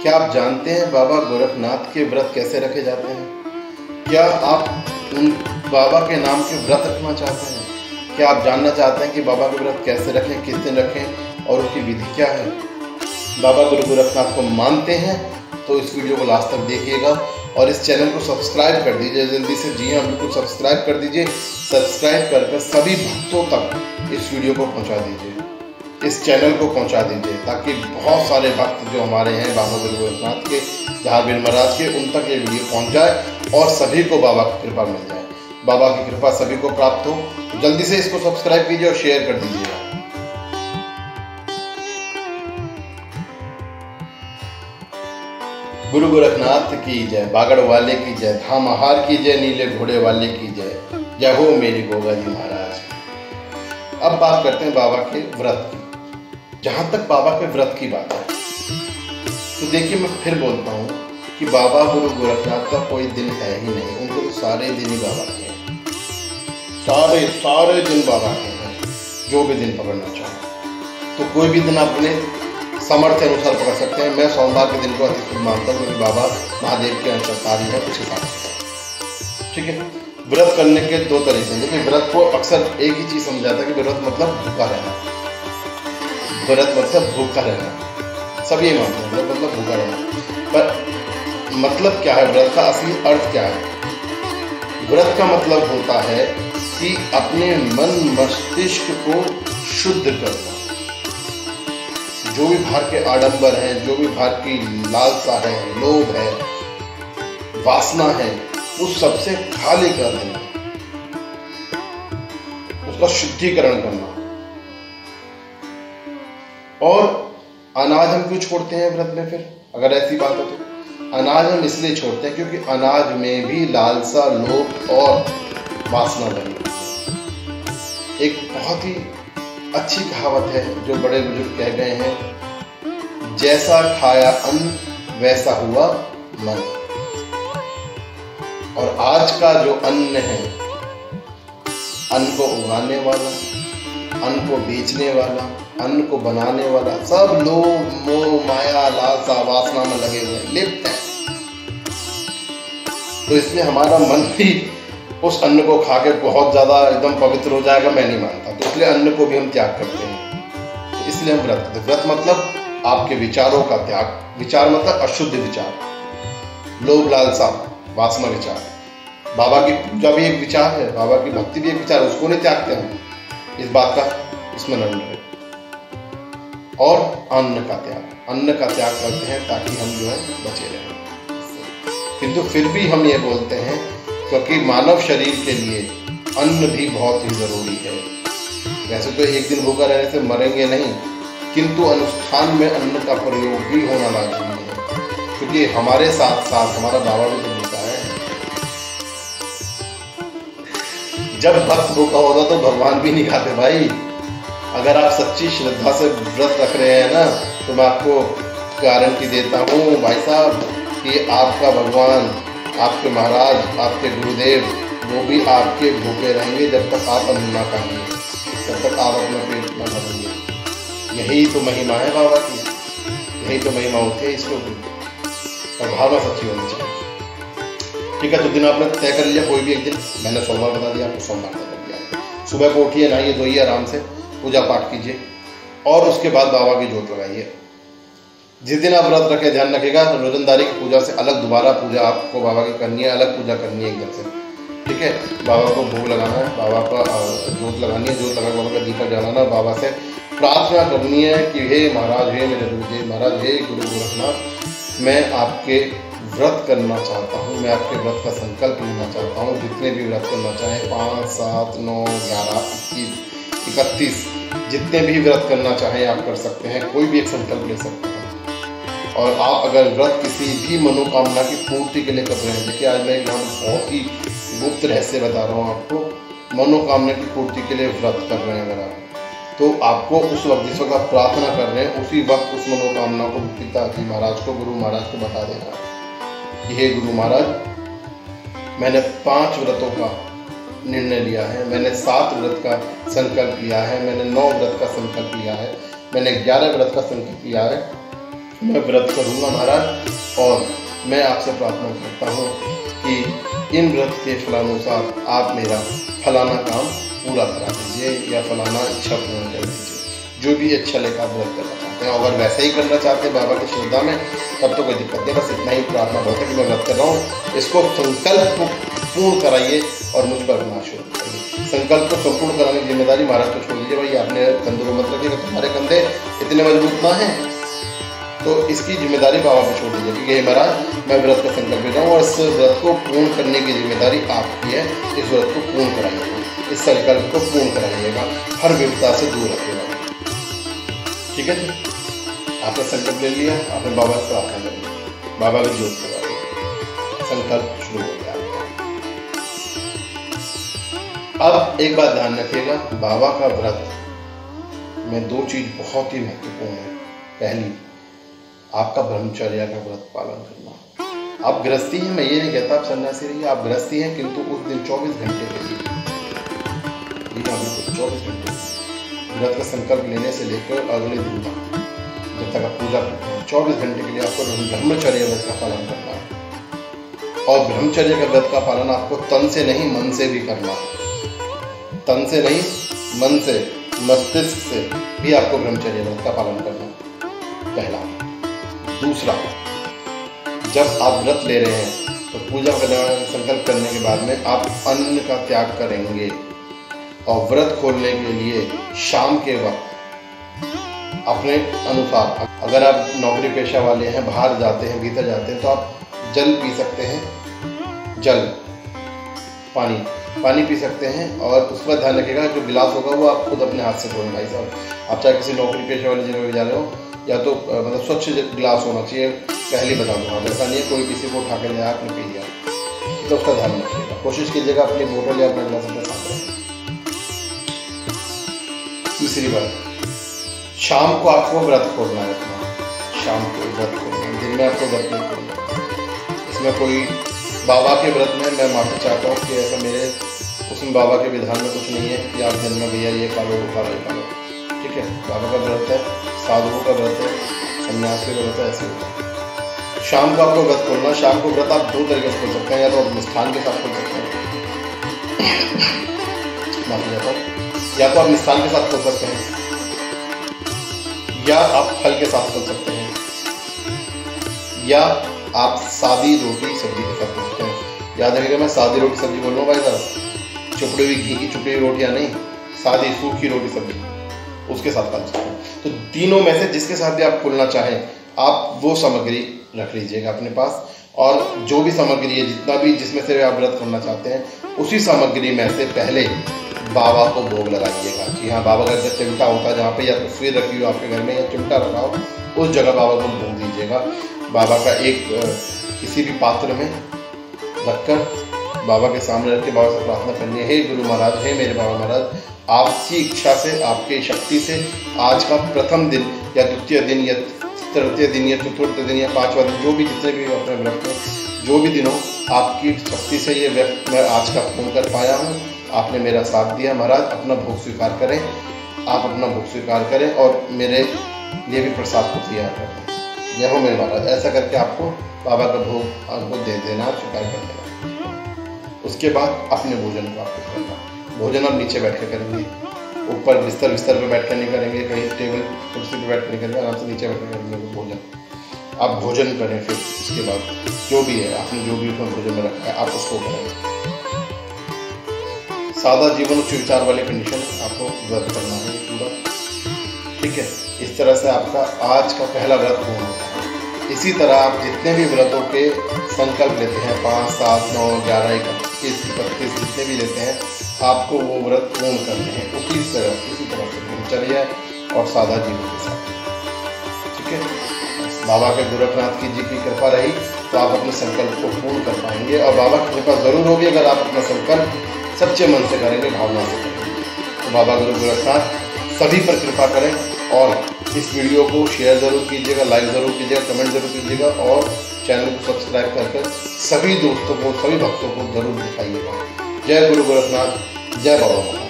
क्या आप जानते हैं बाबा गोरखनाथ के व्रत कैसे रखे जाते हैं? क्या आप उन बाबा के नाम के व्रत रखना चाहते हैं? क्या आप जानना चाहते हैं कि बाबा के व्रत कैसे रखें, किस दिन रखें और उसकी विधि क्या है? बाबा गुरु गोरखनाथ को मानते हैं तो इस वीडियो को लास्ट तक देखिएगा और इस चैनल को सब्सक्राइब कर दीजिए जल्दी से। जी हाँ, बिल्कुल सब्सक्राइब कर दीजिए। सब्सक्राइब कर सभी भक्तों तक इस वीडियो को पहुंचा दीजिए, इस चैनल को पहुंचा दीजिए, ताकि बहुत सारे भक्त जो हमारे हैं बाबा गुरु गोरखनाथ के, जहांगीर महाराज के, उन तक ये वीडियो पहुंच जाए और सभी को बाबा की कृपा मिल जाए, बाबा की कृपा सभी को प्राप्त हो। तो जल्दी से इसको सब्सक्राइब कीजिए और शेयर कर दीजिएगा। गुरु गोरखनाथ की जय, बागड़ वाले की जय, धामहार की जय, नीले घोड़े वाले की जय, जय हो मेरी गोगा जी महाराज। अब बात करते हैं बाबा के व्रत की। जहां तक बाबा के व्रत की बात है तो देखिए, मैं फिर बोलता हूं कि बाबा गुरु गोरखनाथ का कोई दिन है ही नहीं, उनको तो सारे दिन ही बाबा के हैं, सारे दिन बाबा के हैं। जो भी दिन पकड़ना चाहो तो कोई भी दिन अपने सामर्थ्य अनुसार पकड़ सकते हैं। मैं सोमवार के दिन को अति शुभ मानता हूँ क्योंकि बाबा महादेव के अंशकारी है, कुछ हिसाब से। ठीक है, व्रत करने के दो तरीके हैं। देखिए, व्रत को अक्सर एक ही चीज समझाता है कि व्रत मतलब भूखा रहना, व्रत मतलब भूखा रहना, सब ये मानते हैं व्रत मतलब भूखा रहना। पर मतलब क्या है, व्रत का असली अर्थ क्या है? व्रत का मतलब होता है कि अपने मन मस्तिष्क को शुद्ध करना, जो भी बाहर के आडंबर हैं, जो भी बाहर की लालसा है, लोभ है, वासना है, उस सबसे खाली कर देना, उसका शुद्धिकरण करना। और अनाज हम क्यों छोड़ते हैं व्रत में? फिर अगर ऐसी बात है तो अनाज हम इसलिए छोड़ते हैं क्योंकि अनाज में भी लालसा, लोभ और वासना बनी है। एक बहुत ही अच्छी कहावत है जो बड़े बुजुर्ग कह गए हैं, जैसा खाया अन्न वैसा हुआ मन। और आज का जो अन्न है, अन्न को उगाने वाला, अन्न को बेचने वाला, अन्न को बनाने वाला, सब लोग मोह माया लालसा वासना में लगे हुए लिप्त हैं। तो इसलिए हमारा मन भी उस अन्न को खा के बहुत ज्यादा एकदम पवित्र हो जाएगा, मैं नहीं मानता। तो इसलिए अन्न को भी हम त्याग करते हैं। तो इसलिए हम व्रत करते हैं। व्रत मतलब आपके विचारों का त्याग। विचार मतलब अशुद्ध विचार, लोभ लालसा वासना विचार। बाबा की पूजा भी एक विचार है, बाबा की भक्ति भी एक विचार, उसको नहीं त्यागते हम। इस बात का स्मरण रहे। और अन्न का त्याग करते हैं ताकि हम जो है बचे रहें। किंतु फिर भी हम ये बोलते हैं क्योंकि मानव शरीर के लिए अन्न भी बहुत ही जरूरी है। वैसे तो एक दिन भूखा रहने से मरेंगे नहीं, किंतु अनुष्ठान में अन्न का प्रयोग भी होना लाजमी है, क्योंकि हमारे साथ साथ हमारा बाबा भी तो भूखा है। जब भक्त भूखा होता तो भगवान भी नहीं खाते भाई। अगर आप सच्ची श्रद्धा से व्रत रख रहे हैं ना, तो मैं आपको गारंटी देता हूँ भाई साहब कि आपका भगवान, आपके महाराज, आपके गुरुदेव, वो भी आपके भूखे रहेंगे जब तक आप अन्न ना खाएंगे, जब तक आप अपना पेट न भरेंगे। यही तो महिमा है बाबा की, यही तो महिमा होती है इसको भी। और भावना सच्ची होनी चाहिए। ठीक है, तो दिन आपने तय कर लिया कोई भी एक दिन। मैंने सोमवार बता दिया, आपको सोमवार तय कर दिया। सुबह को उठिए, नहाइए धोइए, आराम से पूजा पाठ कीजिए और उसके बाद बाबा की जोत लगाइए। जिस दिन आप व्रत रखे, ध्यान रखिएगा, रोजंदारी की पूजा से अलग दोबारा पूजा आपको बाबा की करनी है, अलग पूजा करनी है एकदम से। ठीक है, बाबा को भोग लगाना है, बाबा का जोत लगानी है, जोत लगा बाबा का दीपक जलाना, बाबा से प्रार्थना करनी है कि हे महाराज, हे मेरे गुरुदेव महाराज, हे गुरु गोरखनाथ, मैं आपके व्रत करना चाहता हूँ, मैं आपके व्रत का संकल्प लेना चाहता हूँ। जितने भी व्रत करना चाहें, 5, 7, 9, 11, 21, 31, जितने भी व्रत करना चाहें आप कर सकते हैं, कोई भी एक संकल्प ले सकते हैं। और आप अगर व्रत किसी भी मनोकामना की पूर्ति के लिए कर रहे हैं, देखिए आज मैं एक बहुत ही गुप्त रहस्य बता रहा हूँ आपको, मनोकामना की पूर्ति के लिए व्रत कर रहे हैं अगर आप, तो आपको उस वक्त जिस वक्त आप प्रार्थना कर रहे हैं, उसी वक्त उस मनोकामना को पिताजी महाराज को, गुरु महाराज को बता देना कि हे गुरु महाराज, मैंने 5 व्रतों का निर्णय लिया है, मैंने 7 व्रत का संकल्प लिया है, मैंने 9 व्रत का संकल्प लिया है, मैंने 11 व्रत का संकल्प लिया है मैं व्रत करूँगा महाराज, और मैं आपसे प्रार्थना करता हूँ कि इन व्रत के फलानुसार आप मेरा फलाना काम पूरा करा दीजिए या फलाना इच्छा पूर्ण कर दीजिए, जो भी अच्छा लेकर आप व्रत करना चाहते हैं। अगर वैसे ही करना चाहते हैं बाबा की श्रद्धा में, तब तो कोई दिक्कत नहीं, बस इतना ही प्रार्थना बहुत है कि मैं व्रत कर रहा हूँ। इसको संकल्प को पूर्ण कराइए और मुझ पर करना शुरू करिए। संकल्प को संपूर्ण कराने की जिम्मेदारी महाराज को छोड़ दीजिए। भाई आपने कंधों को मत रखिएगा, तुम्हारे कंधे इतने मजबूत ना हैं, तो इसकी जिम्मेदारी बाबा पे छोड़ दीजिए कि हे महाराज मैं व्रत का संकल्प ले रहा हूँ और इस व्रत को पूर्ण करने की जिम्मेदारी आपकी है। इस व्रत को पूर्ण कराइएगा, इस संकल्प को पूर्ण कराइएगा, हर विपदा से दूर रखिएगा। ठीक है जी, आपने संकल्प ले लिया, आपने बाबा से प्रार्थना कर ली, बाबा की जोत लगा दी, संकल्प शुरू हो गया। अब एक बात ध्यान रखिएगा, बाबा का व्रत में दो चीज बहुत ही महत्वपूर्ण है। पहली, आपका ब्रह्मचर्य का व्रत पालन करना। आप गृहस्थी हैं, मैं ये नहीं कहता आप सन्यासी रहिए, आप गृहस्थी हैं, किंतु उस दिन 24 घंटे के लिए 24 घंटे व्रत का संकल्प लेने से लेकर अगले दिन तक, जब तक आप पूजा करते हैं, 24 घंटे के लिए आपको ब्रह्मचर्य व्रत का पालन करना है। और ब्रह्मचर्य का व्रत का पालन आपको तन से नहीं मन से भी करना है। तन से नहीं, मन से, मस्तिष्क से भी आपको ब्रह्मचर्य व्रत का पालन करना है, पहला। दूसरा, जब आप व्रत ले रहे हैं तो पूजा करने संकल्प करने के बाद में आप अन्न का त्याग करेंगे और व्रत खोलने के लिए शाम के वक्त अपने अनुसार, अगर आप नौकरी पेशा वाले हैं, बाहर जाते हैं, भीतर जाते हैं, तो आप जल पी सकते हैं, जल पानी पी सकते हैं। और उसका ध्यान रखिएगा जो गिलास होगा वो आप खुद अपने हाथ से धोएं। भाई साहब आप चाहे किसी नौकरी पेशा वाली जगह पे जा रहे हो, या तो मतलब स्वच्छ गिलास होना चाहिए, पहले बता दूँगा। ऐसा नहीं है कोई किसी को उठा के ले आपने पी लिया, तो उसका ध्यान रखिएगा। कोशिश कीजिएगा अपनी बोतल या अपना गिलास अपने साथ रखें। तीसरी बात, शाम को आपको व्रत खोलना है अपना, शाम को व्रत खोलना है, दिन में आपको व्रत नहीं खोलना। इसमें कोई बाबा के व्रत में मैं माफी चाहता हूँ कि ऐसा मेरे उसमें बाबा के विधान में कुछ नहीं है कि आप दिन में भैया ये खा लो वो खा लो, ठीक है। बाबा का व्रत है, साधुओं का व्रत है, सन्यासी का व्रत है, ऐसे होता है। शाम को आपको व्रत खोलना। शाम को व्रत आप दो तरीके से खोल सकते हैं, या तो आप मिष्ठान के साथ खोल सकते हैं, माफी चाहता हूँ, या तो आप मिष्ठान के साथ खोल सकते हैं, या आप फल के साथ खोल सकते हैं, या आप सादी रोटी सब्जी के साथ खोल सकते हैं। याद रखिएगा मैं सादी रोटी सब्जी बोल रहा हूँ भाई साहब, चुपड़ी हुई घी की चुपड़ी हुई रोटियाँ नहीं, सादी सूखी रोटी सब्जी, उसके साथ खा सकते हैं। तो तीनों में से जिसके साथ भी आप खोलना चाहें, आप वो सामग्री रख लीजिएगा अपने पास, और जो भी सामग्री है, जितना भी जिसमें से आप व्रत करना चाहते हैं, उसी सामग्री में से पहले बाबा को भोग लगाइएगा। जी हाँ, बाबा का जब चिमटा होता है, जहाँ पे या तस्वीर रखी हो आपके घर में या चिमटा रखा हो, उस जगह बाबा को भोग दीजिएगा। बाबा का एक किसी भी पात्र में रखकर बाबा के सामने रख के बाबा से प्रार्थना करनी है, हे गुरु महाराज, हे मेरे बाबा महाराज, आपकी इच्छा से, आपकी शक्ति से आज का प्रथम दिन या द्वितीय दिन या तृतीय दिन या चतुर्थ दिन या पांचवा दिन, जो भी जितने भी अपने व्रत में जो भी दिन हो, आपकी शक्ति से ये व्रत मैं आज का पूर्ण कर पाया हूँ। आपने मेरा साथ दिया महाराज, अपना भोग स्वीकार करें, आप अपना भोग स्वीकार करें और मेरे लिए भी प्रसाद को तैयार करें। जय हो मेरे महाराज। ऐसा करके आपको बाबा का भोग आपको दे देना, स्वीकार कर देना। उसके बाद अपने भोजन को आपको करना। भोजन आप नीचे बैठ के करेंगे, ऊपर बिस्तर पे बैठ कर नहीं करेंगे, कहीं टेबल कुर्सी पे बैठ कर नहीं करेंगे, आराम से नीचे बैठ कर करेंगे भोजन। आप भोजन करें, फिर उसके बाद जो भी है आपने जो भी उसमें भोजन में रखा है आप उसको करें। सादा जीवन उच्च विचार वाली कंडीशन आपको व्रत करना है पूरा, ठीक है। इस तरह से आपका आज का पहला व्रत पूर्ण होता है। इसी तरह आप जितने भी व्रतों के संकल्प लेते हैं, 5, 7, 9, 11, 21, 25 जितने भी लेते हैं, आपको वो व्रत पूर्ण करने हैं उसी तरह से दिनचर्या और सादा जीवन के साथ, ठीक है। बाबा के गोरखनाथ जी की कृपा रही तो आप अपने संकल्प को पूर्ण कर पाएंगे, और बाबा की कृपा जरूर होगी अगर आप अपना संकल्प सच्चे मन से करेंगे, भावना से करेंगे। तो बाबा गुरु गोरखनाथ सभी पर कृपा करें, और इस वीडियो को शेयर जरूर कीजिएगा, लाइक जरूर कीजिएगा, कमेंट जरूर कीजिएगा, और चैनल को सब्सक्राइब करके सभी दोस्तों को, सभी भक्तों को जरूर दिखाइएगा। जय गुरु गोरखनाथ, जय बाबा।